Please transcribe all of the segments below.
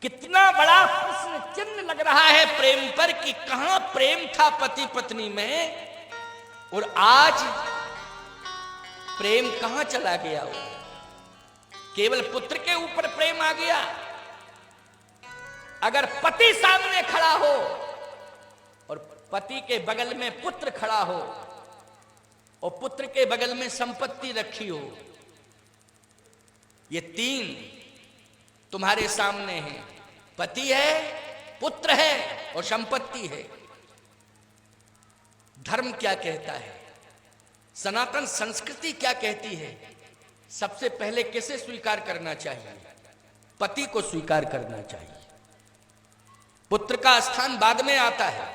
कितना बड़ा प्रश्न चिन्ह लग रहा है प्रेम पर कि कहां प्रेम था पति पत्नी में और आज प्रेम कहां चला गया हो। केवल पुत्र के ऊपर प्रेम आ गया। अगर पति सामने खड़ा हो और पति के बगल में पुत्र खड़ा हो और पुत्र के बगल में संपत्ति रखी हो, ये तीन तुम्हारे सामने है, पति है, पुत्र है और संपत्ति है। धर्म क्या कहता है, सनातन संस्कृति क्या कहती है? सबसे पहले किसे स्वीकार करना चाहिए? पति को स्वीकार करना चाहिए। पुत्र का स्थान बाद में आता है।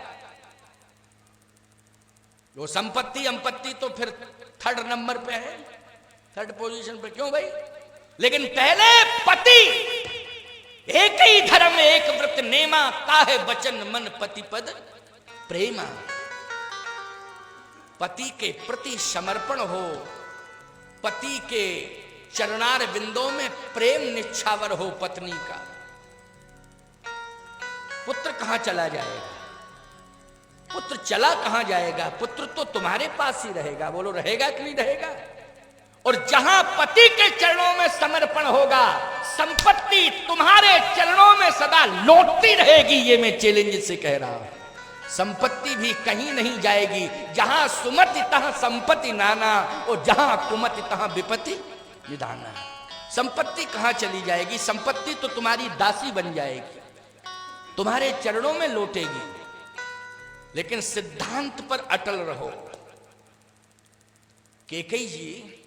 वो संपत्ति अंपत्ति तो फिर थर्ड नंबर पे है, थर्ड पोजीशन पे। क्यों भाई? लेकिन पहले पति। एक ही धर्म एक व्रत नेमा, काहे बचन मन पति पद प्रेमा। पति के प्रति समर्पण हो, पति के चरणार बिंदों में प्रेम निच्छावर हो पत्नी का। पुत्र कहां चला जाएगा? पुत्र चला कहां जाएगा? पुत्र तो तुम्हारे पास ही रहेगा। बोलो, रहेगा कि नहीं रहेगा? और जहां पति के चरणों में समर्पण होगा, संपत्ति तुम्हारे चरणों में सदा लौटती रहेगी। ये मैं चैलेंज से कह रहा हूं। संपत्ति भी कहीं नहीं जाएगी। जहां सुमति तहां संपत्ति नाना, और जहां कुमति तहां विपत्ति निधाना। संपत्ति कहां चली जाएगी? संपत्ति तो तुम्हारी दासी बन जाएगी, तुम्हारे चरणों में लौटेगी। लेकिन सिद्धांत पर अटल रहो। कैकेयी जी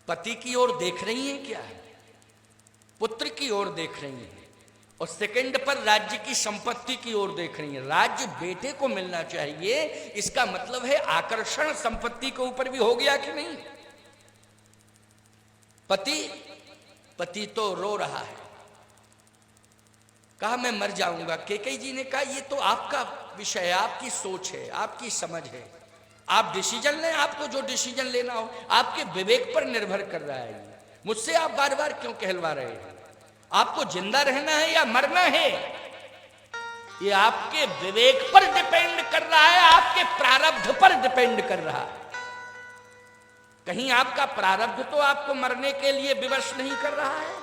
पति की ओर देख रही हैं क्या? पुत्र की ओर देख रही हैं, और सेकंड पर राज्य की संपत्ति की ओर देख रही हैं। राज्य बेटे को मिलना चाहिए, इसका मतलब है आकर्षण संपत्ति के ऊपर भी हो गया कि नहीं? पति तो रो रहा है, कहा मैं मर जाऊंगा। कैकेयी जी ने कहा ये तो आपका विषय है, आपकी सोच है, आपकी समझ है, आप डिसीजन लें। आपको जो डिसीजन लेना हो, आपके विवेक पर निर्भर कर रहा है। मुझसे आप बार बार क्यों कहलवा रहे हैं? आपको जिंदा रहना है या मरना है, ये आपके विवेक पर डिपेंड कर रहा है, आपके प्रारब्ध पर डिपेंड कर रहा है। कहीं आपका प्रारब्ध तो आपको मरने के लिए विवश नहीं कर रहा है।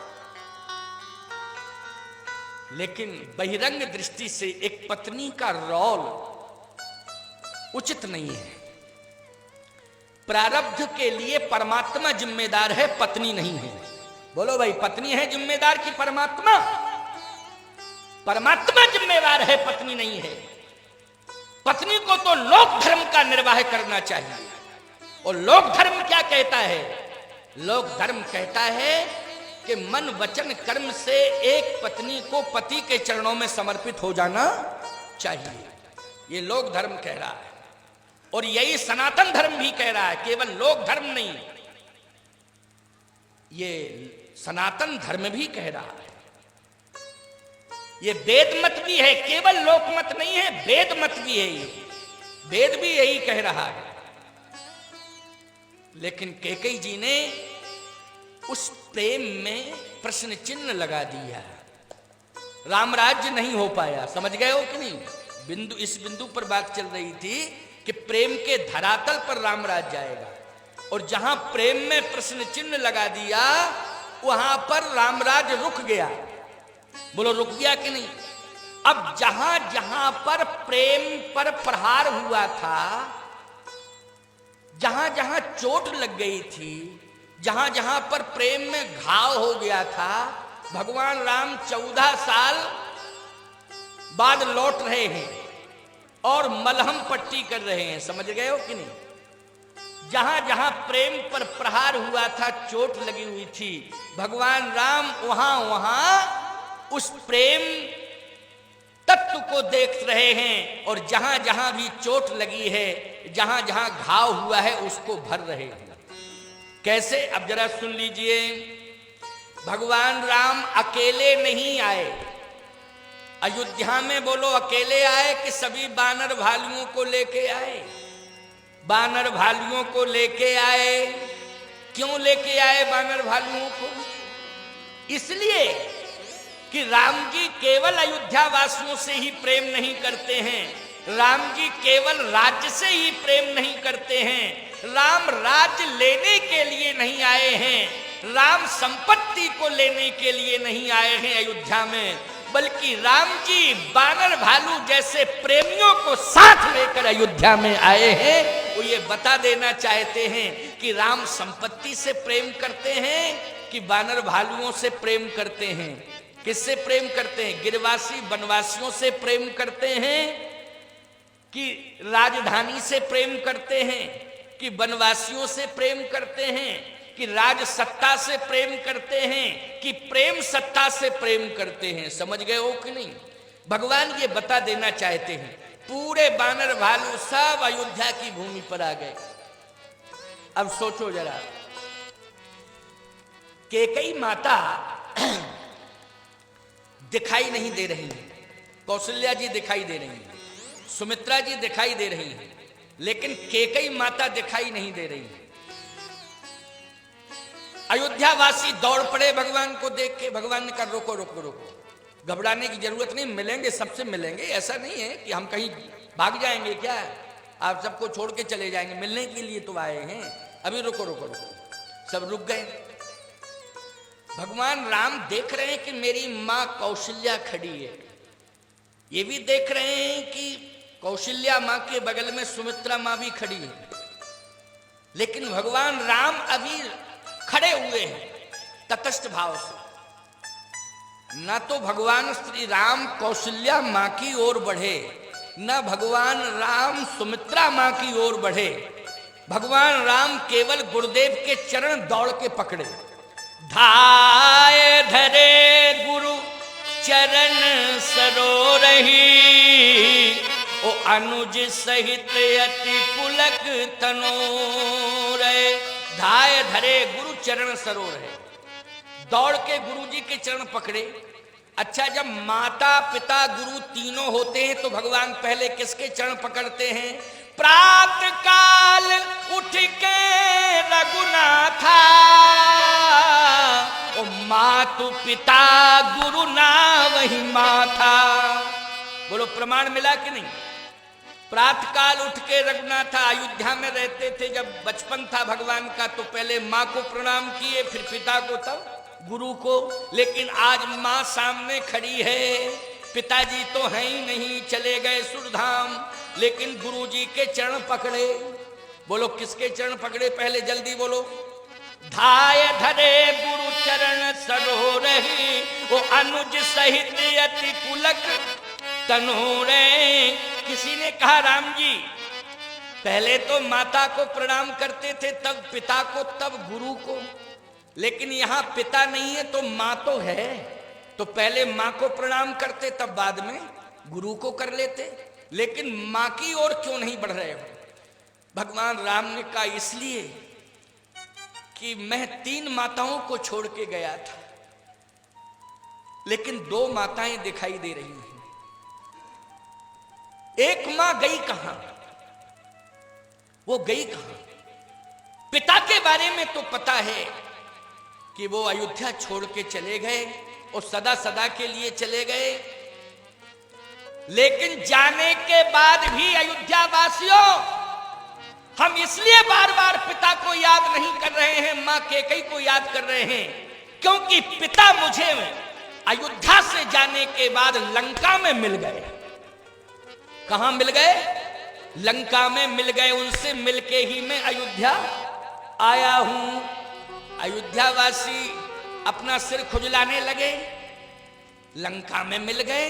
लेकिन बहिरंग दृष्टि से एक पत्नी का रोल उचित नहीं है। प्रारब्ध के लिए परमात्मा जिम्मेदार है, पत्नी नहीं है। बोलो भाई, पत्नी है जिम्मेदार कि परमात्मा? परमात्मा जिम्मेदार है, पत्नी नहीं है। पत्नी को तो लोक धर्म का निर्वाह करना चाहिए। और लोक धर्म क्या कहता है? लोक धर्म कहता है कि मन वचन कर्म से एक पत्नी को पति के चरणों में समर्पित हो जाना चाहिए। ये लोक धर्म कह रहा है, और यही सनातन धर्म भी कह रहा है। केवल लोक धर्म नहीं, ये सनातन धर्म भी कह रहा है। ये वेद मत भी है, केवल लोक मत नहीं है, वेद मत भी है। ये वेद भी यही कह रहा है। लेकिन कैकेयी जी ने उस प्रेम में प्रश्न चिन्ह लगा दिया। राम राज्य नहीं हो पाया। समझ गए हो कि नहीं? इस बिंदु पर बात चल रही थी कि प्रेम के धरातल पर राम राज्य जाएगा, और जहां प्रेम में प्रश्न चिन्ह लगा दिया, वहां पर रामराज रुक गया। बोलो, रुक गया कि नहीं? अब जहां जहां पर प्रेम पर प्रहार हुआ था, जहां जहां चोट लग गई थी, जहां जहां पर प्रेम में घाव हो गया था, भगवान राम 14 साल बाद लौट रहे हैं और मलहम पट्टी कर रहे हैं। समझ गए हो कि नहीं? जहां जहां प्रेम पर प्रहार हुआ था, चोट लगी हुई थी, भगवान राम वहां वहां उस प्रेम तत्व को देख रहे हैं, और जहां जहां भी चोट लगी है, जहां जहां घाव हुआ है, उसको भर रहे हैं। कैसे? अब जरा सुन लीजिए। भगवान राम अकेले नहीं आए अयोध्या में। बोलो, अकेले आए कि सभी बानर भालुओं को लेके आए? बानर भालुओं को लेके आए। क्यों लेके आए बानर भालुओं को? इसलिए कि राम जी केवल अयोध्या वासियों से ही प्रेम नहीं करते हैं, राम जी केवल राज्य से ही प्रेम नहीं करते हैं, राम राज्य लेने के लिए नहीं आए हैं, राम संपत्ति को लेने के लिए नहीं आए हैं अयोध्या में, बल्कि राम जी बानर भालू जैसे प्रेमियों को साथ लेकर अयोध्या में आए हैं। वो ये बता देना चाहते हैं कि राम संपत्ति से प्रेम करते हैं कि बानर भालुओं से प्रेम करते हैं। किससे प्रेम करते हैं? गिरवासी बनवासियों से प्रेम करते हैं कि राजधानी से प्रेम करते हैं कि बनवासियों से प्रेम करते हैं कि राज सत्ता से प्रेम करते हैं कि प्रेम सत्ता से प्रेम करते हैं? समझ गए हो कि नहीं? भगवान ये बता देना चाहते हैं। पूरे बानर भालू सब अयोध्या की भूमि पर आ गए। अब सोचो जरा, कैकेयी माता दिखाई नहीं दे रही है, कौशल्या जी दिखाई दे रही है, सुमित्रा जी दिखाई दे रही है, लेकिन कैकेयी माता दिखाई नहीं दे रही है। अयोध्या वासी दौड़ पड़े भगवान को देख के। भगवान ने कहा रोको रोको रोको, घबराने की जरूरत नहीं, मिलेंगे, सबसे मिलेंगे। ऐसा नहीं है कि हम कहीं भाग जाएंगे, क्या आप सबको छोड़ के चले जाएंगे? मिलने के लिए तो आए हैं, अभी रुको रुको रुको। सब रुक गए। भगवान राम देख रहे हैं कि मेरी मां कौशल्या खड़ी है, ये भी देख रहे हैं कि कौशल्या मां के बगल में सुमित्रा मां भी खड़ी है, लेकिन भगवान राम अभी खड़े हुए हैं तटस्थ भाव से। न तो भगवान श्री राम कौशल्या मां की ओर बढ़े, न भगवान राम सुमित्रा मां की ओर बढ़े। भगवान राम केवल गुरुदेव के चरण दौड़ के पकड़े। धाय धरे गुरु चरण सरोरही, ओ अनुज सहित अति पुलक तनोरे। धाय धरे गुरु चरण सरोर है, दौड़ के गुरु जी के चरण पकड़े। अच्छा, जब माता पिता गुरु तीनों होते हैं तो भगवान पहले किसके चरण पकड़ते हैं? प्रातः काल उठ के रघुनाथा, ओ मातु पिता गुरु ना वही माथा। बोलो प्रमाण मिला कि नहीं? प्रातः काल उठ के रघुनाथा अयोध्या में रहते थे। जब बचपन था भगवान का तो पहले माँ को प्रणाम किए, फिर पिता को, तब गुरु को। लेकिन आज माँ सामने खड़ी है, पिताजी तो हैं ही नहीं, चले गए सुरधाम, लेकिन गुरु जी के चरण पकड़े। बोलो किसके चरण पकड़े? पहले जल्दी बोलो। धाय धरे गुरु चरण सरोरहि, वो अनुज सहित अति पुलक तनोरे। किसी ने कहा राम जी पहले तो माता को प्रणाम करते थे, तब पिता को, तब गुरु को, लेकिन यहां पिता नहीं है तो मां तो है, तो पहले मां को प्रणाम करते तब बाद में गुरु को कर लेते, लेकिन मां की ओर क्यों नहीं बढ़ रहे हो? भगवान राम ने कहा इसलिए कि मैं 3 माताओं को छोड़ के गया था, लेकिन 2 माताएं दिखाई दे रही हैं। एक मां गई कहां? वो गई कहां? पिता के बारे में तो पता है कि वो अयोध्या छोड़ के चले गए और सदा सदा के लिए चले गए, लेकिन जाने के बाद भी अयोध्या वासियों हम इसलिए बार बार पिता को याद नहीं कर रहे हैं, मां कैकेयी को याद कर रहे हैं, क्योंकि पिता मुझे अयोध्या से जाने के बाद लंका में मिल गए। कहां मिल गए? लंका में मिल गए। उनसे मिलके ही मैं अयोध्या आया हूं। अयोध्या वासी अपना सिर खुजलाने लगे, लंका में मिल गए।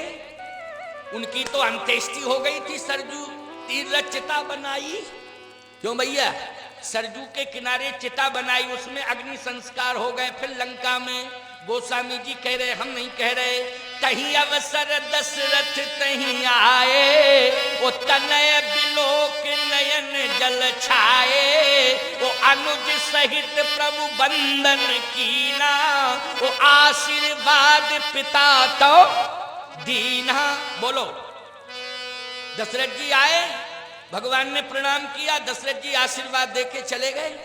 उनकी तो अंत्येष्टि हो गई थी, सरजू तीर चिता बनाई। क्यों भैया? सरजू के किनारे चिता बनाई, उसमें अग्नि संस्कार हो गए। फिर लंका में गोस्वामी जी कह रहे, हम नहीं कह रहे, कहीं अवसर दशरथ तहीं आए, वो तनय बिलोक नयन जल छाए, वो अनुज सहित प्रभु बंदन कीना, वो आशीर्वाद पिता तो दीना। बोलो, दशरथ जी आए, भगवान ने प्रणाम किया, दशरथ जी आशीर्वाद देके चले गए।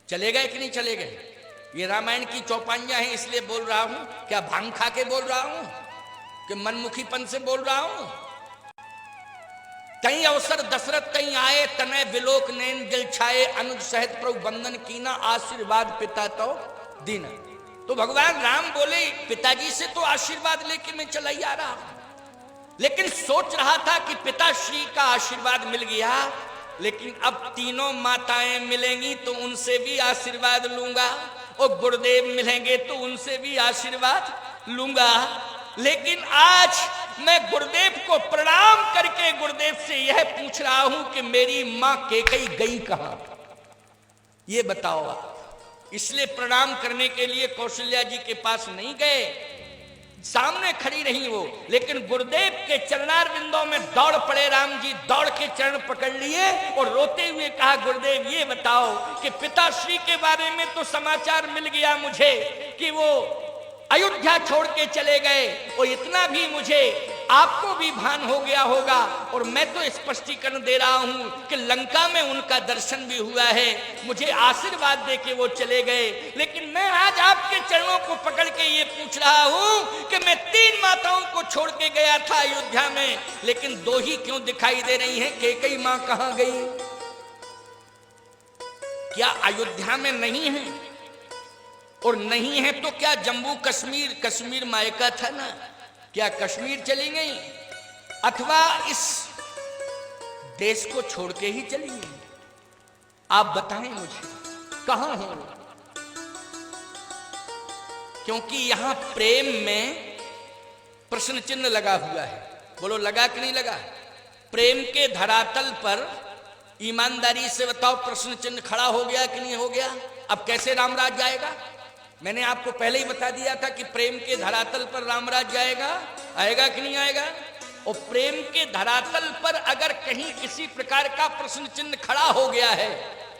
चले गए कि नहीं चले गए? ये रामायण की चौपाइयां हैं इसलिए बोल रहा हूं। क्या भांग खा के बोल रहा हूं कि मनमुखीपन से बोल रहा हूं? कई अवसर दशरथ कहीं आए, तनय विलोक नैन दिल छाए, अनुज सहित प्रभु बंदन कीना, आशीर्वाद पिता तो दीना। तो भगवान राम बोले पिताजी से तो आशीर्वाद लेके मैं चला ही आ रहा हूं, लेकिन सोच रहा था कि पिताश्री का आशीर्वाद मिल गया, लेकिन अब तीनों माताएं मिलेंगी तो उनसे भी आशीर्वाद लूंगा, और गुरुदेव मिलेंगे तो उनसे भी आशीर्वाद लूंगा। लेकिन आज मैं गुरुदेव को प्रणाम करके गुरुदेव से यह पूछ रहा हूं कि मेरी मां कैकेयी गई कहां, ये बताओ आप। इसलिए प्रणाम करने के लिए कौशल्या जी के पास नहीं गए, सामने खड़ी रही वो, लेकिन गुरुदेव के चरणारविंदों में दौड़ पड़े राम जी, दौड़ के चरण पकड़ लिए और रोते हुए कहा गुरुदेव ये बताओ कि पिताश्री के बारे में तो समाचार मिल गया मुझे कि वो अयोध्या छोड़ के चले गए, और इतना भी मुझे आपको भी भान हो गया होगा, और मैं तो स्पष्टीकरण दे रहा हूं कि लंका में उनका दर्शन भी हुआ है, मुझे आशीर्वाद दे के वो चले गए। लेकिन मैं आज आपके चरणों को पकड़ के ये पूछ रहा हूं कि मैं 3 माताओं को छोड़ के गया था अयोध्या में, लेकिन 2 ही क्यों दिखाई दे रही हैं? कैकेयी मां कहां गई? क्या अयोध्या में नहीं है? और नहीं है तो क्या जम्मू कश्मीर, कश्मीर मायका था ना, क्या कश्मीर चली गई, अथवा इस देश को छोड़ के ही चली गई? आप बताएं मुझे कहां है वो? क्योंकि यहां प्रेम में प्रश्न चिन्ह लगा हुआ है। बोलो लगा कि नहीं लगा? प्रेम के धरातल पर ईमानदारी से बताओ प्रश्न चिन्ह खड़ा हो गया कि नहीं हो गया? अब कैसे रामराज जाएगा? मैंने आपको पहले ही बता दिया था कि प्रेम के धरातल पर रामराज जाएगा, आएगा कि नहीं आएगा? और प्रेम के धरातल पर अगर कहीं किसी प्रकार का प्रश्न चिन्ह खड़ा हो गया है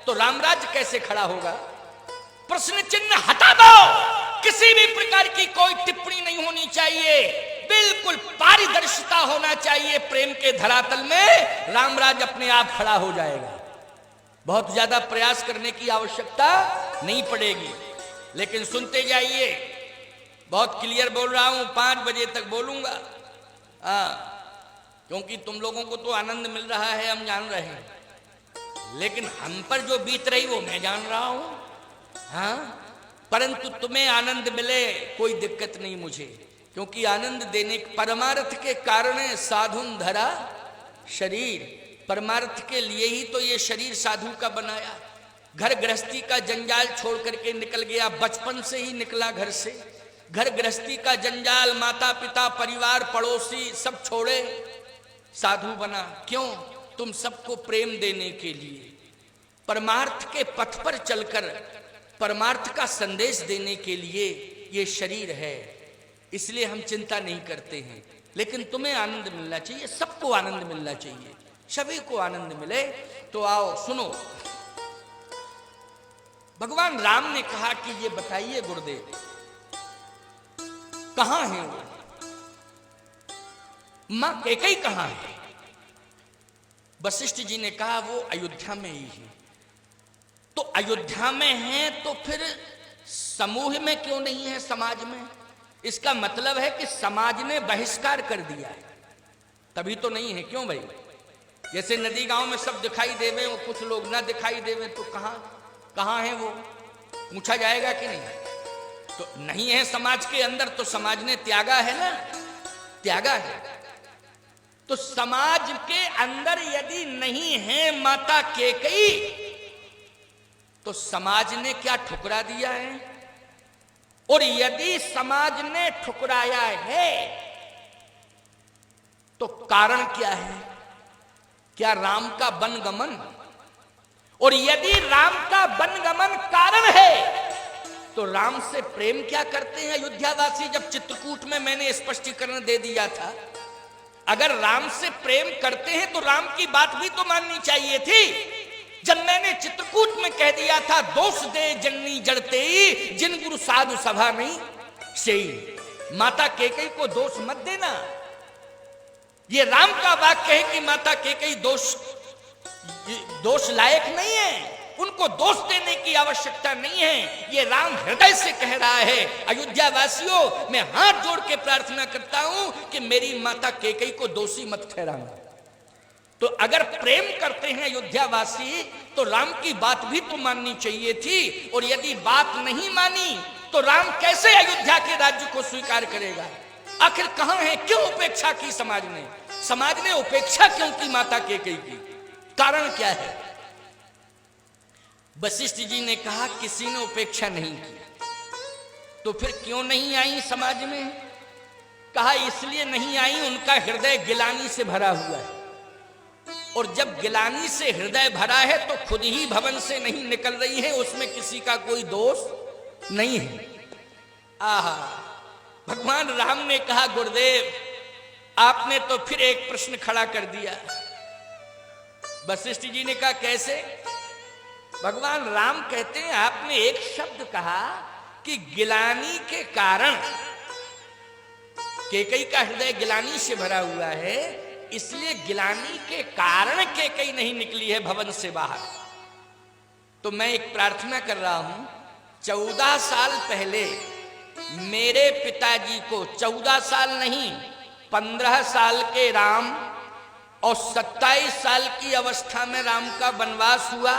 तो रामराज कैसे खड़ा होगा? प्रश्न चिन्ह हटा दो, किसी भी प्रकार की कोई टिप्पणी नहीं होनी चाहिए, बिल्कुल पारदर्शिता होना चाहिए। प्रेम के धरातल में रामराज अपने आप खड़ा हो जाएगा, बहुत ज्यादा प्रयास करने की आवश्यकता नहीं पड़ेगी। लेकिन सुनते जाइए, बहुत क्लियर बोल रहा हूं, 5 बजे तक बोलूंगा, क्योंकि तुम लोगों को तो आनंद मिल रहा है, हम जान रहे हैं, लेकिन हम पर जो बीत रही वो मैं जान रहा हूं। हाँ, परंतु तुम्हें आनंद मिले कोई दिक्कत नहीं मुझे, क्योंकि आनंद देने परमार्थ के कारण साधुन धरा शरीर, परमार्थ के लिए ही तो ये शरीर साधु का बनाया। घर गृहस्थी का जंजाल छोड़ करके निकल गया, बचपन से ही निकला घर से, घर गृहस्थी का जंजाल, माता पिता परिवार पड़ोसी सब छोड़े, साधु बना। क्यों? तुम सबको प्रेम देने के लिए, परमार्थ के पथ पर चलकर परमार्थ का संदेश देने के लिए ये शरीर है, इसलिए हम चिंता नहीं करते हैं। लेकिन तुम्हें आनंद मिलना चाहिए, सबको आनंद मिलना चाहिए, सभी को आनंद मिले। तो आओ सुनो, भगवान राम ने कहा कि ये बताइए गुरुदेव कहां है वो, मां कैकेयी कहां है? वशिष्ठ जी ने कहा वो अयोध्या में ही है। तो अयोध्या में है तो फिर समूह में क्यों नहीं है, समाज में? इसका मतलब है कि समाज ने बहिष्कार कर दिया है, तभी तो नहीं है। क्यों भाई? जैसे नदी गांव में सब दिखाई देवे और कुछ लोग ना दिखाई देवे, तो कहां है वो? पूछा जाएगा कि नहीं? तो नहीं है समाज के अंदर, तो समाज ने त्यागा है ना, त्यागा है। तो समाज के अंदर यदि नहीं है माता कैकेयी, तो समाज ने क्या ठुकरा दिया है? और यदि समाज ने ठुकराया है तो कारण क्या है? क्या राम का वनगमन? और यदि राम का वनगमन कारण है तो राम से प्रेम क्या करते हैं अयोध्यावासी? जब चित्रकूट में मैंने स्पष्टीकरण दे दिया था, अगर राम से प्रेम करते हैं तो राम की बात भी तो माननी चाहिए थी। जब मैंने चित्रकूट में कह दिया था दोष दे जननी जड़ते जिन गुरु साधु सभा नहीं सही, माता कैकेयी को दोष मत देना। ये राम का वाक्य है कि माता कैकेयी दोष लायक नहीं है, उनको दोष देने की आवश्यकता नहीं है। ये राम हृदय से कह रहा है, अयोध्या वासियों, मैं हाथ जोड़ के प्रार्थना करता हूं कि मेरी माता कैकेयी को दोषी मत ठहराना। तो अगर प्रेम करते हैं अयोध्या वासी, तो राम की बात भी तो माननी चाहिए थी। और यदि बात नहीं मानी तो राम कैसे अयोध्या के राज्य को स्वीकार करेगा? आखिर कहां है, क्यों उपेक्षा की समाज ने? समाज ने उपेक्षा क्यों की माता कैकेयी की? कारण क्या है? वशिष्ठ जी ने कहा किसी ने उपेक्षा नहीं की। तो फिर क्यों नहीं आई समाज में? कहा इसलिए नहीं आई, उनका हृदय गिलानी से भरा हुआ है। और जब गिलानी से हृदय भरा है तो खुद ही भवन से नहीं निकल रही है, उसमें किसी का कोई दोष नहीं है। आहा, भगवान राम ने कहा गुरुदेव आपने तो फिर एक प्रश्न खड़ा कर दिया। वशिष्ठ जी ने कहा कैसे? भगवान राम कहते हैं आपने एक शब्द कहा कि गिलानी के कारण, कैकेयी का हृदय गिलानी से भरा हुआ है, इसलिए गिलानी के कारण कैकेयी नहीं निकली है भवन से बाहर। तो मैं एक प्रार्थना कर रहा हूं, 14 साल पहले मेरे पिताजी को, 14 साल नहीं 15 साल के राम और 27 साल की अवस्था में राम का वनवास हुआ,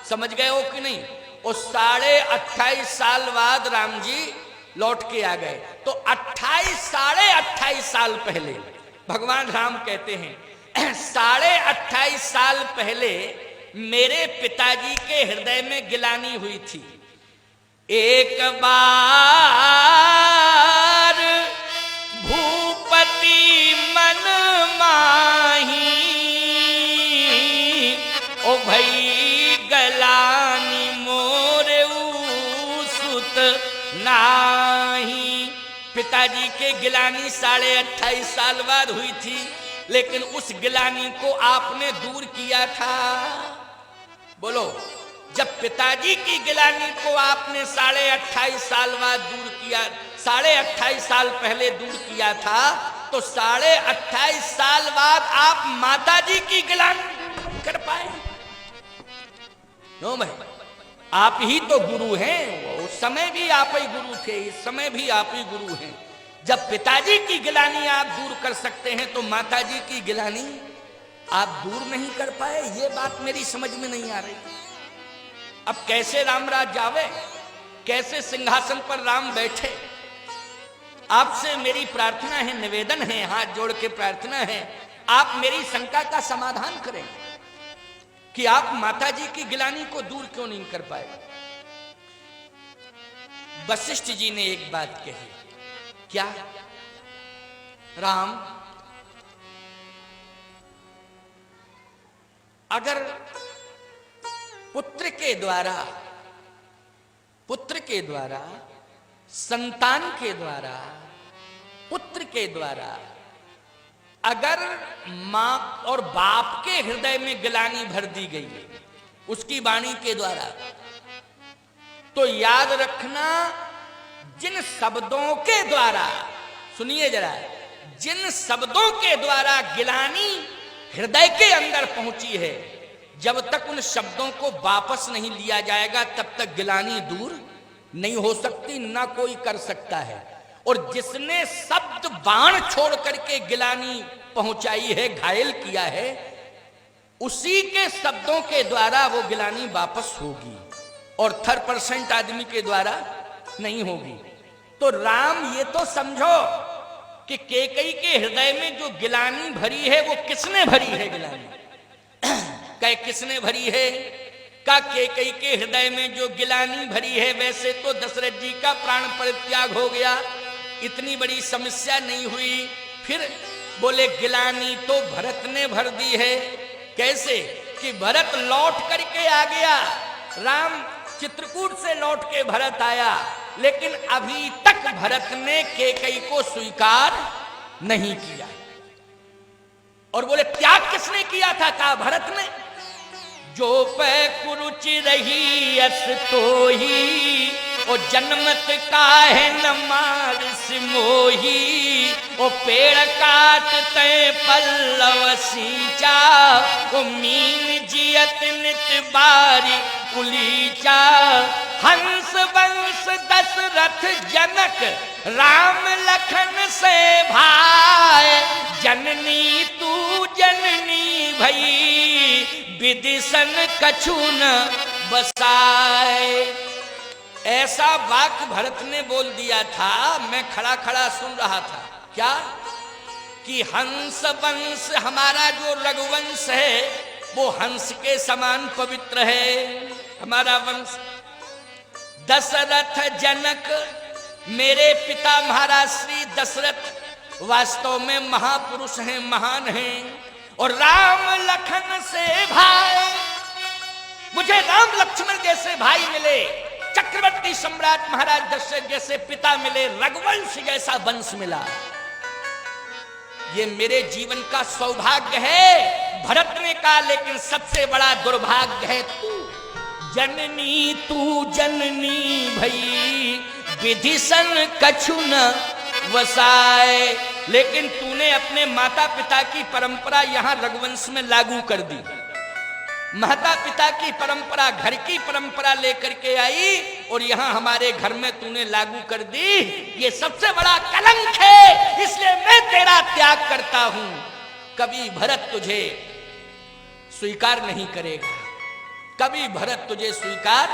समझ गए हो कि नहीं? और 28.5 साल बाद राम जी लौट के आ गए। तो 28.5 साल पहले भगवान राम कहते हैं 28.5 साल पहले मेरे पिताजी के हृदय में गिलानी हुई थी। एक बार भूपति मन माही, ओ भई गलानी मोरे सुत नाही। पिताजी के गिलानी 28.5 साल बाद हुई थी, लेकिन उस गिलानी को आपने दूर किया था। बोलो, जब पिताजी की गिलानी को आपने 28.5 साल बाद दूर किया, 28.5 साल पहले दूर किया था, तो 28.5 साल बाद आप माताजी की गिलानी कर पाए? नो भाई, आप ही तो गुरु हैं। उस समय भी आप ही गुरु थे, इस समय भी आप ही गुरु हैं। जब पिताजी की गिलानी आप दूर कर सकते हैं तो माताजी की गिलानी आप दूर नहीं कर पाए। ये बात मेरी समझ में नहीं आ रही। अब कैसे रामराज जावे, कैसे सिंहासन पर राम बैठे? आपसे मेरी प्रार्थना है, निवेदन है, हाथ जोड़ के प्रार्थना है, आप मेरी शंका का समाधान करें कि आप माताजी की गिलानी को दूर क्यों नहीं कर पाए। वशिष्ठ जी ने एक बात कही, क्या? राम, अगर पुत्र के द्वारा, संतान के द्वारा, पुत्र के द्वारा अगर मां और बाप के हृदय में गिलानी भर दी गई उसकी वाणी के द्वारा, तो याद रखना जिन शब्दों के द्वारा, सुनिए जरा, जिन शब्दों के द्वारा गिलानी हृदय के अंदर पहुंची है, जब तक उन शब्दों को वापस नहीं लिया जाएगा तब तक गिलानी दूर नहीं हो सकती, ना कोई कर सकता है। और जिसने शब्द बाण छोड़ करके गिलानी पहुंचाई है, घायल किया है, उसी के शब्दों के द्वारा वो गिलानी वापस होगी और 3% आदमी के द्वारा नहीं होगी। तो राम ये तो समझो कि कैकेयी के हृदय में जो गिलानी भरी है वो किसने भरी है? गिलानी कह किसने भरी है? का कैकेयी के हृदय में जो गिलानी भरी है, वैसे तो दशरथ जी का प्राण परित्याग हो गया, इतनी बड़ी समस्या नहीं हुई। फिर बोले गिलानी तो भरत ने भर दी है। कैसे? कि भरत लौट करके आ गया, राम चित्रकूट से लौट के भरत आया, लेकिन अभी तक भरत ने कैकेयी को स्वीकार नहीं किया। और बोले त्याग किसने किया था? कहा भरत ने। जो पै कुरुचि रही अस तो ही, ओ जन्मत का है न मारिस मोही, ओ पेड़ काट तय पल्लव सींचा, ओ मीन जियत नित बारी कुलीचा हंस वंश दशरथ जनक राम लखन से भाई, जननी तू जननी भई विदिशन कछु न बसाए। ऐसा वाक्य भरत ने बोल दिया था, मैं खड़ा खड़ा सुन रहा था। क्या कि हंस वंश, हमारा जो रघुवंश है वो हंस के समान पवित्र है हमारा वंश। दशरथ जनक, मेरे पिता महाराज श्री दशरथ वास्तव में महापुरुष हैं, महान हैं। और राम लखन से भाई, मुझे राम लक्ष्मण जैसे भाई मिले, चक्रवर्ती सम्राट महाराज दशरथ जैसे पिता मिले, रघुवंश जैसा वंश मिला। ये मेरे जीवन का सौभाग्य है। भरत ने कहा लेकिन सबसे बड़ा दुर्भाग्य है तू जननी भई विधिशन कछु न वसाए। लेकिन तूने अपने माता पिता की परंपरा यहां रघुवंश में लागू कर दी। माता पिता की परंपरा, घर की परंपरा लेकर के आई और यहां हमारे घर में तूने लागू कर दी। ये सबसे बड़ा कलंक है, इसलिए मैं तेरा त्याग करता हूं। कभी भरत तुझे स्वीकार नहीं करेगा, कभी भरत तुझे स्वीकार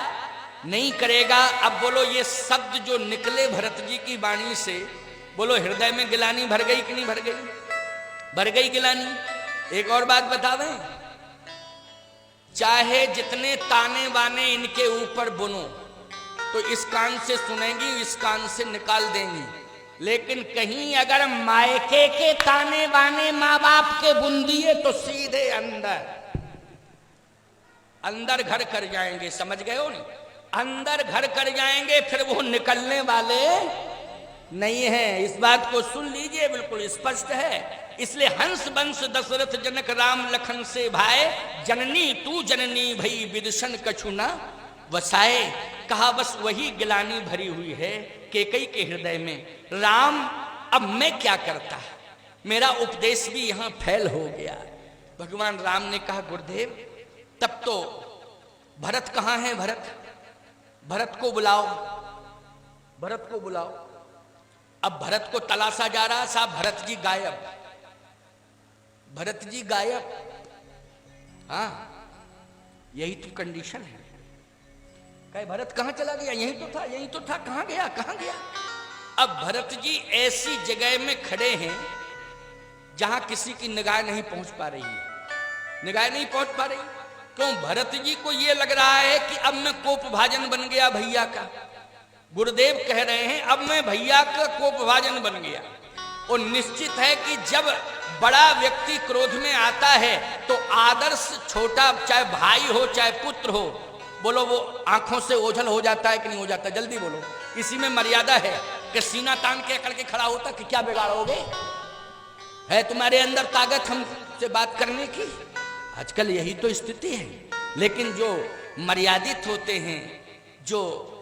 नहीं करेगा। अब बोलो, ये शब्द जो निकले भरत जी की वाणी से, बोलो हृदय में गिलानी भर गई कि नहीं भर गई? भर गई गिलानी। एक और बात बता दें, चाहे जितने ताने बाने इनके ऊपर बुनो, तो इस कान से सुनेंगी, इस कान से निकाल देंगी। लेकिन कहीं अगर मायके के ताने बाने माँ बाप के बुन दिए तो सीधे अंदर अंदर घर कर जाएंगे। समझ गए हो नहीं? अंदर घर कर जाएंगे, फिर वो निकलने वाले नहीं है। इस बात को सुन लीजिए, बिल्कुल स्पष्ट है। इसलिए हंस वंश दशरथ जनक राम लखन से भाई, जननी तू जननी भई विदिशन कछु न वसाए। कहा बस वही गिलानी भरी हुई है कैकेयी के हृदय में। राम, अब मैं क्या करता, मेरा उपदेश भी यहां फैल हो गया। भगवान राम ने कहा गुरुदेव, तब तो भरत कहां है? भरत को बुलाओ, भरत को बुलाओ। अब भरत को तलाशा जा रहा, साहब भरत जी गायब, भरत जी गायब। हाँ, यही तो कंडीशन है। कहे भरत कहां चला गया? यही तो था, यही तो था, कहां गया, कहां गया? अब भरत जी ऐसी जगह में खड़े हैं जहां किसी की निगाह नहीं पहुंच पा रही है, निगाह नहीं पहुंच पा रही। क्यों? भरत जी को यह लग रहा है कि अब मैं कोप भाजन बन गया भैया का। गुरुदेव कह रहे हैं अब मैं भैया का कोप भाजन बन गया। और निश्चित है कि जब बड़ा व्यक्ति क्रोध में आता है तो आदर्श छोटा, चाहे भाई हो चाहे पुत्र हो, बोलो वो आंखों से ओझल हो जाता है कि नहीं हो जाता? जल्दी बोलो। इसी में मर्यादा है कि सीना तान के अकड़ के खड़ा होता कि क्या बिगाड़ोगे, है तुम्हारे अंदर ताकत हमसे बात करने की? आजकल यही तो स्थिति है। लेकिन जो मर्यादित होते हैं, जो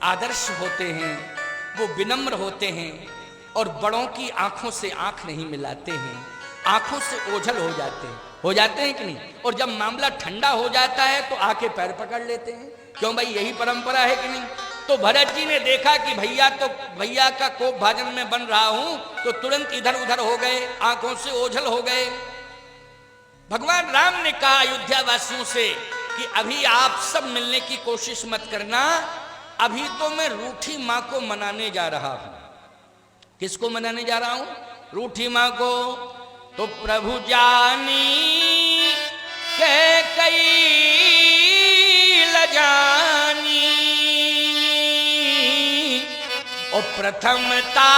आदर्श होते हैं, वो विनम्र होते हैं और बड़ों की आंखों से आंख नहीं मिलाते हैं, आंखों से ओझल हो जाते हैं कि नहीं? और जब मामला ठंडा हो जाता है तो आके पैर पकड़ लेते हैं। क्यों भाई, यही परंपरा है कि नहीं? तो भरत जी ने देखा कि भैया का कोप भाजन में बन रहा हूं, तो तुरंत इधर उधर हो गए, आंखों से ओझल हो गए। भगवान राम ने कहा अयोध्या वासियों से कि अभी आप सब मिलने की कोशिश मत करना, अभी तो मैं रूठी मां को मनाने जा रहा हूं। किसको मनाने जा रहा हूं? रूठी मां को। तो प्रभु जानी कैकेयी लजानी, और प्रथमता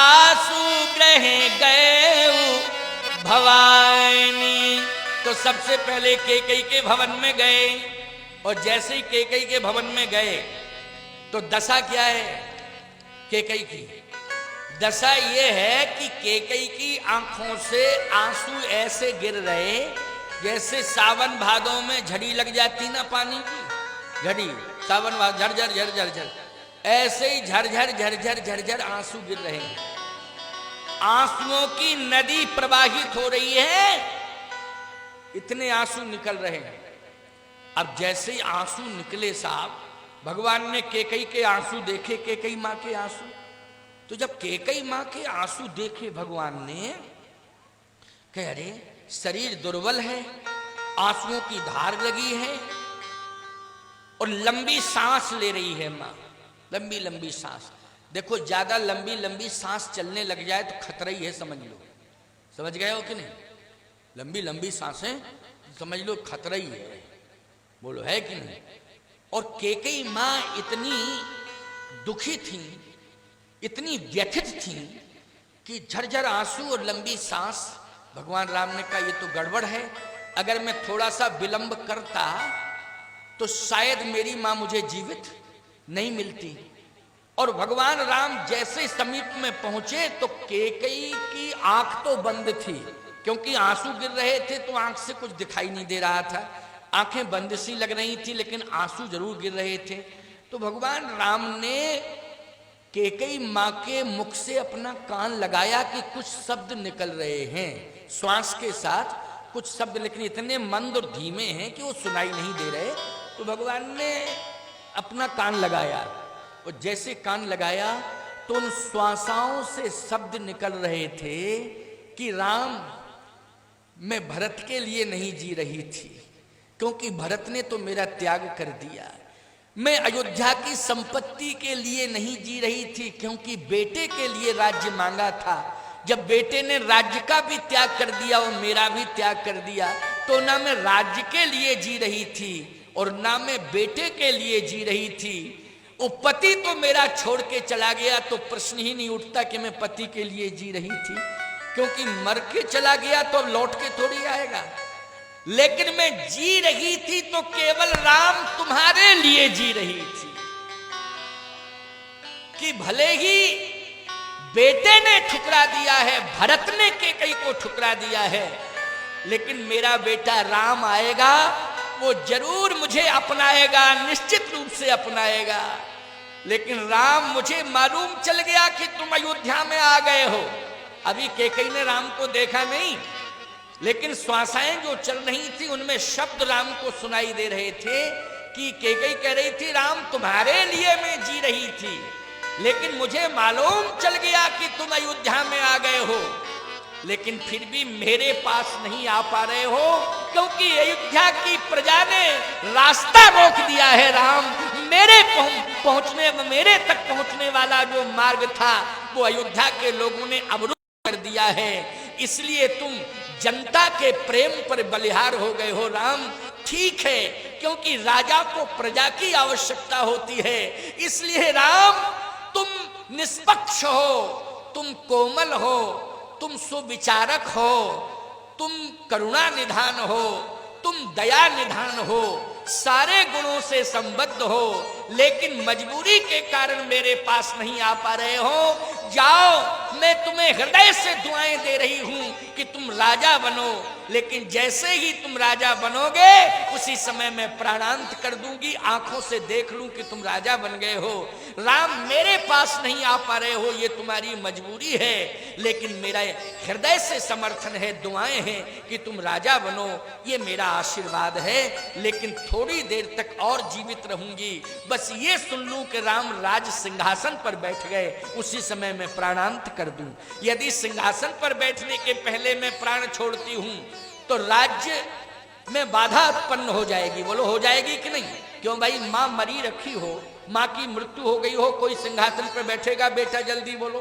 सुग्रह गए भवानी। तो सबसे पहले कैकेयी के भवन में गए, और जैसे ही कैकेयी के भवन में गए तो दशा क्या है कैकेयी की? दशा ये है कि कैकेयी की आंखों से आंसू ऐसे गिर रहे जैसे सावन भादों में झड़ी लग जाती ना, पानी की झड़ी, सावन भादों झरझर झरझर झर, ऐसे ही झरझर झरझर झरझर आंसू गिर रहे हैं। आंसुओं की नदी प्रवाहित हो रही है, इतने आंसू निकल रहे हैं। अब जैसे ही आंसू निकले साहब, भगवान ने केकई के आंसू देखे, केकई माँ के आंसू। तो जब केकई माँ के आंसू देखे भगवान ने, कह अरे शरीर दुर्बल है, आंसुओं की धार लगी है और लंबी सांस ले रही है माँ, लंबी लंबी सांस। देखो ज्यादा लंबी लंबी सांस चलने लग जाए तो खतरा ही है, समझ लो। समझ गए हो कि नहीं? लंबी लंबी सांसें समझ लो खतरा ही है, बोलो है कि नहीं? और केकई माँ इतनी दुखी थी, इतनी व्यथित थी कि झरझर आंसू और लंबी सांस। भगवान राम ने कहा ये तो गड़बड़ है, अगर मैं थोड़ा सा विलंब करता तो शायद मेरी मां मुझे जीवित नहीं मिलती। और भगवान राम जैसे समीप में पहुंचे तो केकई की आंख तो बंद थी, क्योंकि आंसू गिर रहे थे तो आंख से कुछ दिखाई नहीं दे रहा था, आंखें बंद सी लग रही थी, लेकिन आंसू जरूर गिर रहे थे। तो भगवान राम ने केकई माँ के मुख से अपना कान लगाया कि कुछ शब्द निकल रहे हैं, श्वास के साथ कुछ शब्द, लेकिन इतने मंद और धीमे हैं कि वो सुनाई नहीं दे रहे। तो भगवान ने अपना कान लगाया और जैसे कान लगाया तो उन श्वासाओं से शब्द निकल रहे थे कि राम, मैं भरत के लिए नहीं जी रही थी, क्योंकि भरत ने तो मेरा त्याग कर दिया। मैं अयोध्या की संपत्ति के लिए नहीं जी रही थी, क्योंकि बेटे के लिए राज्य मांगा था। जब बेटे ने राज्य का भी त्याग कर दिया और मेरा भी त्याग कर दिया, तो ना मैं राज्य के लिए जी रही थी और ना मैं बेटे के लिए जी रही थी। वो पति तो मेरा छोड़ के चला गया, तो प्रश्न ही नहीं उठता कि मैं पति के लिए जी रही थी, क्योंकि मर के चला गया तो लौट के थोड़ी आएगा। लेकिन मैं जी रही थी तो केवल राम तुम्हारे लिए जी रही थी, कि भले ही बेटे ने ठुकरा दिया है, भरत ने केकई को ठुकरा दिया है, लेकिन मेरा बेटा राम आएगा, वो जरूर मुझे अपनाएगा, निश्चित रूप से अपनाएगा। लेकिन राम, मुझे मालूम चल गया कि तुम अयोध्या में आ गए हो। अभी केकई ने राम को देखा नहीं, लेकिन श्वासाएं जो चल रही थी उनमें शब्द राम को सुनाई दे रहे थे कि केकई कह रही थी राम तुम्हारे लिए मैं जी रही थी, लेकिन मुझे मालूम चल गया कि तुम अयोध्या में आ गए हो, लेकिन फिर भी मेरे पास नहीं आ पा रहे हो, क्योंकि अयोध्या की प्रजा ने रास्ता रोक दिया है। राम, मेरे तक पहुंचने वाला जो मार्ग था वो अयोध्या के लोगों ने अवरुद्ध कर दिया है, इसलिए तुम जनता के प्रेम पर बलिहार हो गए हो। राम, ठीक है, क्योंकि राजा को प्रजा की आवश्यकता होती है, इसलिए राम तुम निष्पक्ष हो, तुम कोमल हो, तुम सुविचारक हो, तुम करुणा निधान हो, तुम दया निधान हो, सारे गुणों से संबद्ध हो, लेकिन मजबूरी के कारण मेरे पास नहीं आ पा रहे हो। जाओ, मैं तुम्हें हृदय से दुआएं दे रही हूं कि तुम राजा बनो, लेकिन जैसे ही तुम राजा बनोगे उसी समय मैं प्राणांत कर दूंगी, आंखों से देख लूं कि तुम राजा बन गए हो। राम, मेरे पास नहीं आ पा रहे हो, ये तुम्हारी मजबूरी है, लेकिन मेरा हृदय से समर्थन है, दुआएं हैं कि तुम राजा बनो, ये मेरा आशीर्वाद है। लेकिन थोड़ी देर तक और जीवित रहूंगी, बस ये सुन लूं कि राम राज सिंहासन पर बैठ गए, उसी समय मैं प्राणांत कर दूं। यदि सिंहासन पर बैठने के पहले मैं प्राण छोड़ती हूं तो राज्य में बाधा उत्पन्न हो जाएगी। बोलो, हो जाएगी कि नहीं? क्यों भाई, मां मरी रखी हो, मां की मृत्यु हो गई हो, कोई सिंहासन पर बैठेगा बेटा? जल्दी बोलो,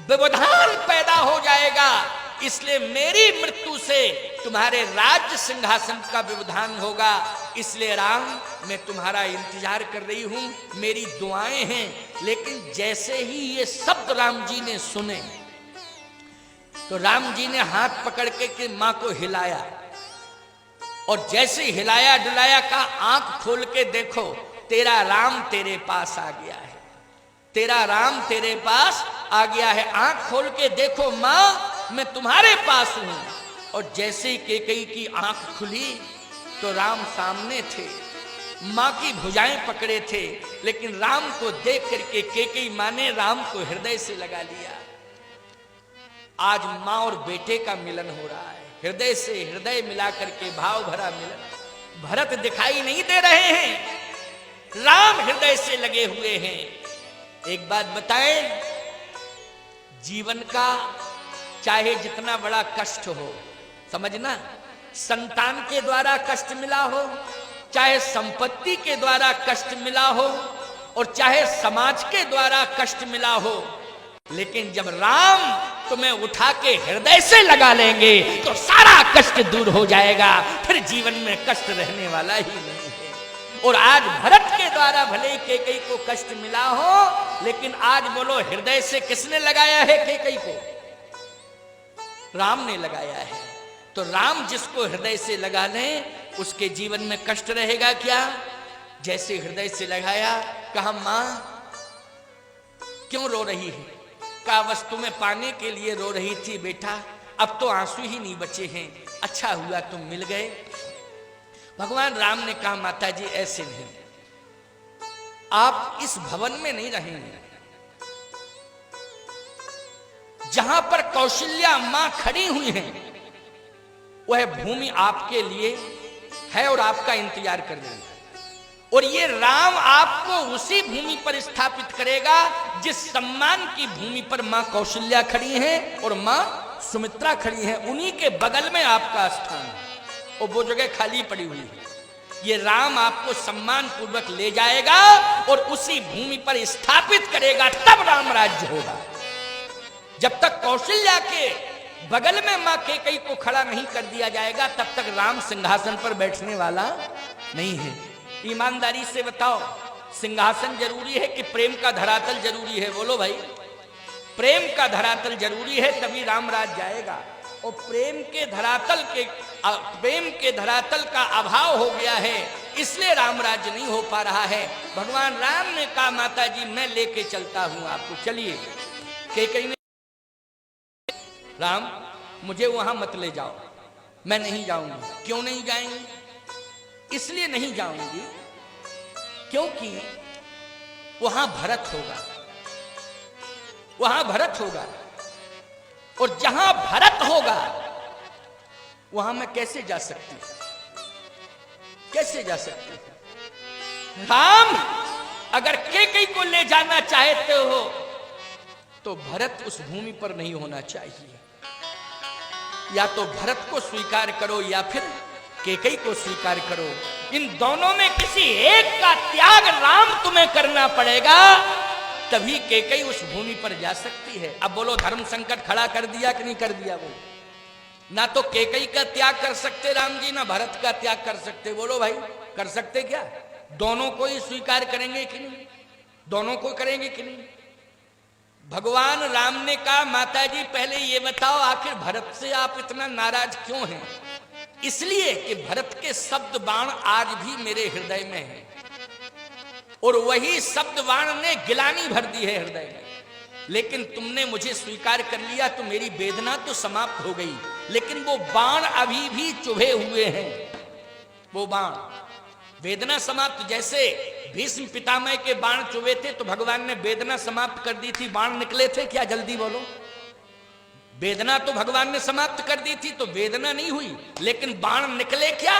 व्यवधान पैदा हो जाएगा। इसलिए मेरी मृत्यु से तुम्हारे राज्य सिंहासन का व्यवधान होगा। इसलिए राम, मैं तुम्हारा इंतजार कर रही हूं, मेरी दुआएं हैं। लेकिन जैसे ही ये शब्द राम जी ने सुने तो राम जी ने हाथ पकड़ के मां को हिलाया, और जैसे हिलाया डुलाया, कहा आंख खोल के देखो, तेरा राम तेरे पास आ गया है, तेरा राम तेरे पास आ गया है, आंख खोल के देखो मां, मैं तुम्हारे पास हूं। और जैसे ही केकई की आंख खुली तो राम सामने थे, मां की भुजाएं पकड़े थे, लेकिन राम को देख करके केकई मां ने राम को हृदय से लगा लिया। आज मां और बेटे का मिलन हो रहा है, हृदय से हृदय मिला करके भाव भरा मिलन। भरत दिखाई नहीं दे रहे हैं, राम हृदय से लगे हुए हैं। एक बात बताएं, जीवन का चाहे जितना बड़ा कष्ट हो, समझना, संतान के द्वारा कष्ट मिला हो, चाहे संपत्ति के द्वारा कष्ट मिला हो, और चाहे समाज के द्वारा कष्ट मिला हो, लेकिन जब राम तुम्हें उठा के हृदय से लगा लेंगे तो सारा कष्ट दूर हो जाएगा, फिर जीवन में कष्ट रहने वाला ही नहीं है। और आज भरत के द्वारा भले ही कैकेयी को कष्ट मिला हो, लेकिन आज बोलो हृदय से किसने लगाया है कैकेयी को? राम ने लगाया है। तो राम जिसको हृदय से लगा ले उसके जीवन में कष्ट रहेगा क्या? जैसे हृदय से लगाया, कहा मां क्यों रो रही है? कहा बस तुम्हें पाने के लिए रो रही थी बेटा, अब तो आंसू ही नहीं बचे हैं, अच्छा हुआ तुम मिल गए। भगवान राम ने कहा माता जी ऐसे नहीं, आप इस भवन में नहीं रहेंगे, जहां पर कौशल्या मां खड़ी हुई हैं वह भूमि आपके लिए है और आपका इंतजार कर रही है। और ये राम आपको उसी भूमि पर स्थापित करेगा जिस सम्मान की भूमि पर मां कौशल्या खड़ी हैं और मां सुमित्रा खड़ी हैं, उन्हीं के बगल में आपका स्थान है और वो जगह खाली पड़ी हुई है। ये राम आपको सम्मान पूर्वक ले जाएगा और उसी भूमि पर स्थापित करेगा, तब राम राज्य होगा। जब तक कौशल्या के बगल में मां कैकेयी को खड़ा नहीं कर दिया जाएगा, तब तक राम सिंहासन पर बैठने वाला नहीं है। ईमानदारी से बताओ, सिंहासन जरूरी है कि प्रेम का धरातल जरूरी है? बोलो भाई, प्रेम का धरातल जरूरी है, तभी राम राज जाएगा। और प्रेम के धरातल का अभाव हो गया है, इसलिए राम राज्य नहीं हो पा रहा है। भगवान राम ने कहा माता जी मैं लेके चलता हूं आपको, चलिए। कैकेयी ने, राम मुझे वहां मत ले जाओ, मैं नहीं जाऊंगी। क्यों नहीं जाएंगी? इसलिए नहीं जाऊंगी क्योंकि वहां भरत होगा, वहां भरत होगा, और जहां भरत होगा वहां मैं कैसे जा सकती, कैसे जा सकती? राम अगर कैकेयी को ले जाना चाहते हो तो भरत उस भूमि पर नहीं होना चाहिए। या तो भरत को स्वीकार करो या फिर कैकेयी को स्वीकार करो। इन दोनों में किसी एक का त्याग राम तुम्हें करना पड़ेगा, तभी कैकेयी उस भूमि पर जा सकती है। अब बोलो धर्म संकट खड़ा कर दिया कि नहीं कर दिया? वो ना तो कैकेयी का त्याग कर सकते राम जी, ना भरत का त्याग कर सकते। बोलो भाई, कर सकते क्या? दोनों को ही स्वीकार करेंगे कि नहीं? दोनों को करेंगे कि नहीं? भगवान राम ने कहा माता जी पहले ये बताओ आखिर भरत से आप इतना नाराज क्यों हैं? इसलिए कि भरत के शब्द बाण आज भी मेरे हृदय में है, और वही शब्द बाण ने गिलानी भर दी है हृदय में। लेकिन तुमने मुझे स्वीकार कर लिया तो मेरी वेदना तो समाप्त हो गई, लेकिन वो बाण अभी भी चुभे हुए हैं। वो बाण वेदना समाप्त, जैसे भीष्म पितामह के बाण चुभे थे तो भगवान ने वेदना समाप्त कर दी थी, बाण निकले थे क्या? जल्दी बोलो। वेदना तो भगवान ने समाप्त कर दी थी तो वेदना नहीं हुई, लेकिन बाण निकले क्या?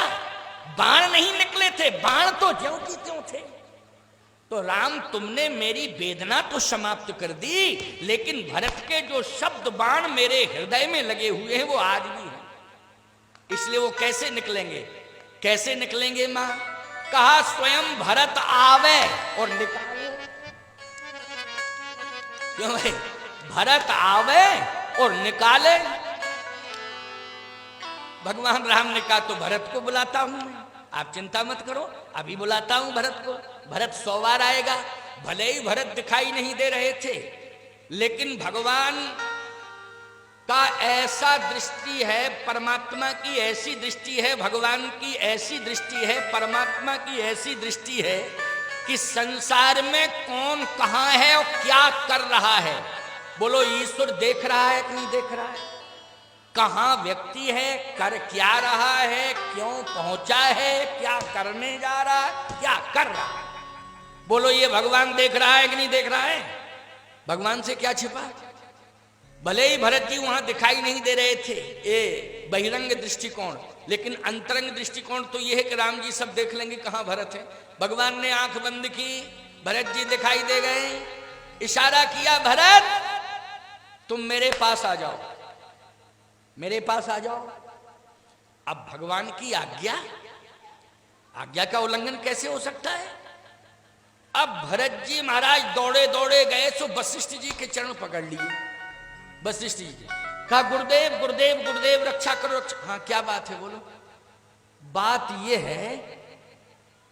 बाण नहीं निकले थे, बाण तो ज्यों की त्यों थे। तो राम तुमने मेरी वेदना तो समाप्त कर दी, लेकिन भरत के जो शब्द बाण मेरे हृदय में लगे हुए हैं वो आज भी हैं। इसलिए वो कैसे निकलेंगे? कैसे निकलेंगे मां? कहा स्वयं भरत आवे और निकाले। क्यों भाई? भरत आवे और निकाले। भगवान राम ने कहा तो भरत को बुलाता हूं मैं, आप चिंता मत करो, अभी बुलाता हूं भरत को। भरत 100 बार आएगा। भले ही भरत दिखाई नहीं दे रहे थे, लेकिन भगवान का ऐसा दृष्टि है, परमात्मा की ऐसी दृष्टि है, भगवान की ऐसी दृष्टि है, परमात्मा की ऐसी दृष्टि है कि संसार में कौन कहां है और क्या कर रहा है। बोलो ईश्वर देख रहा है कि नहीं देख रहा है? कहां व्यक्ति है, कर क्या रहा है, क्यों पहुंचा है, क्या करने जा रहा है, क्या कर रहा है। बोलो ये भगवान देख रहा है कि नहीं देख रहा है? भगवान से क्या छिपा? भले ही भरत जी वहां दिखाई नहीं दे रहे थे, ये बहिरंग दृष्टिकोण, लेकिन अंतरंग दृष्टिकोण तो ये है कि राम जी सब देख लेंगे कहां भरत है। भगवान ने आंख बंद की, भरत जी दिखाई दे गए, इशारा किया, भरत तुम मेरे पास आ जाओ, मेरे पास आ जाओ। अब भगवान की आज्ञा, आज्ञा का उल्लंघन कैसे हो सकता है। अब भरत जी महाराज दौड़े दौड़े गए तो वशिष्ठ जी के चरण पकड़ लिए। वशिष्ठ जी कहा, गुरुदेव गुरुदेव गुरुदेव रक्षा करो रक्षा। हाँ क्या बात है, बोलो। बात यह है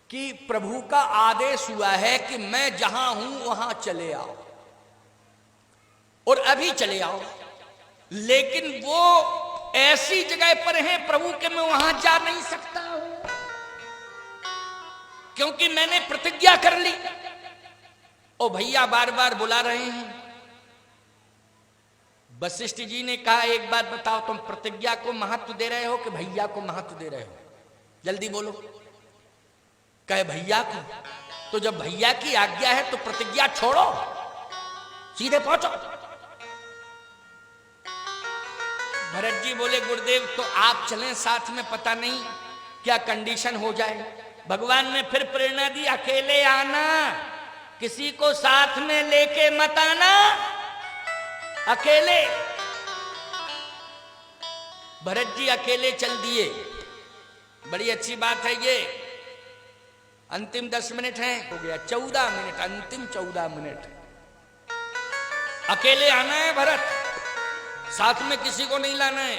कि प्रभु का आदेश हुआ है कि मैं जहां हूं वहां चले आओ, और अभी चले आओ, लेकिन वो ऐसी जगह पर है प्रभु के मैं वहां जा नहीं सकता हूं, क्योंकि मैंने प्रतिज्ञा कर ली। ओ भैया बार बार बुला रहे हैं। वशिष्ठ जी ने कहा, एक बात बताओ, तुम प्रतिज्ञा को महत्व दे रहे हो कि भैया को महत्व दे रहे हो, जल्दी बोलो। कहे भैया को। तो जब भैया की आज्ञा है तो प्रतिज्ञा छोड़ो, सीधे पहुंचो। भरत जी बोले, गुरुदेव तो आप चलें साथ में, पता नहीं क्या कंडीशन हो जाए। भगवान ने फिर प्रेरणा दी, अकेले आना, किसी को साथ में लेके मत आना, अकेले। भरत जी अकेले चल दिए। बड़ी अच्छी बात है ये। अंतिम 10 मिनट हैं, हो गया 14 मिनट, अंतिम 14 मिनट। अकेले आना है भरत, साथ में किसी को नहीं लाना है।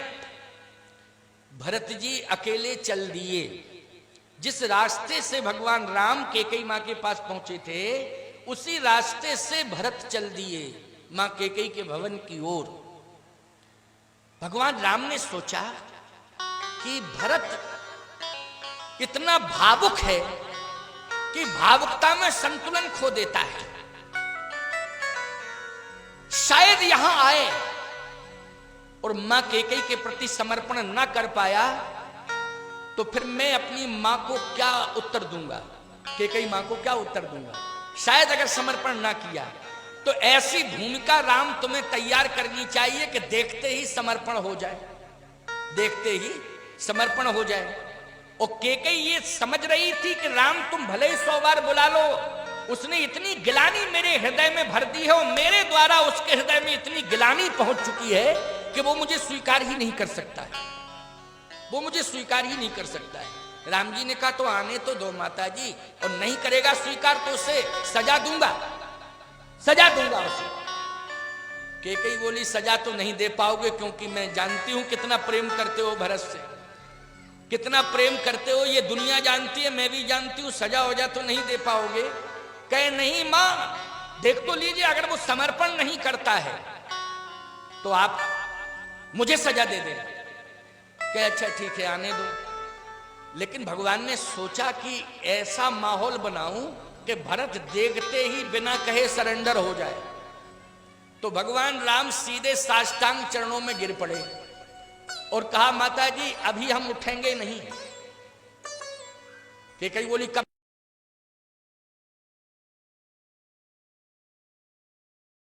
भरत जी अकेले चल दिए। जिस रास्ते से भगवान राम कैकेयी मां के पास पहुंचे थे, उसी रास्ते से भरत चल दिए मां कैकेयी के भवन की ओर। भगवान राम ने सोचा कि भरत इतना भावुक है कि भावुकता में संतुलन खो देता है, शायद यहां आए और मां कैकेयी के प्रति समर्पण ना कर पाया तो फिर मैं अपनी मां को क्या उत्तर दूंगा, कैकेयी मां को क्या उत्तर दूंगा। शायद अगर समर्पण ना किया तो ऐसी भूमिका राम तुम्हें तैयार करनी चाहिए कि देखते ही समर्पण हो जाए, देखते ही समर्पण हो जाए। और कैकेयी ये समझ रही थी कि राम तुम भले ही 100 बार बुला लो, उसने इतनी गिलानी मेरे हृदय में भर दी है और मेरे द्वारा उसके हृदय में इतनी गिलानी पहुंच चुकी है कि वो मुझे स्वीकार ही नहीं कर सकता है, वो मुझे स्वीकार ही नहीं कर सकता है। राम जी ने कहा, तो आने तो दो माता जी, और नहीं करेगा स्वीकार तो उसे सजा दूंगा, सजा दूंगा उसे। कैकेयी बोली, सजा तो नहीं दे पाओगे, क्योंकि मैं जानती हूं कितना प्रेम करते हो भरत से, कितना प्रेम करते हो, ये दुनिया जानती है, मैं भी जानती हूं, सजा हो जा तो नहीं दे पाओगे। कहे नहीं मां, देख तो लीजिए, अगर वो समर्पण नहीं करता है तो आप मुझे सजा दे दें। कहे अच्छा ठीक है, आने दो। लेकिन भगवान ने सोचा कि ऐसा माहौल बनाऊं कि भरत देखते ही बिना कहे सरेंडर हो जाए। तो भगवान राम सीधे साष्टांग चरणों में गिर पड़े और कहा, माता जी अभी हम उठेंगे नहीं। कैकेयी बोली, कब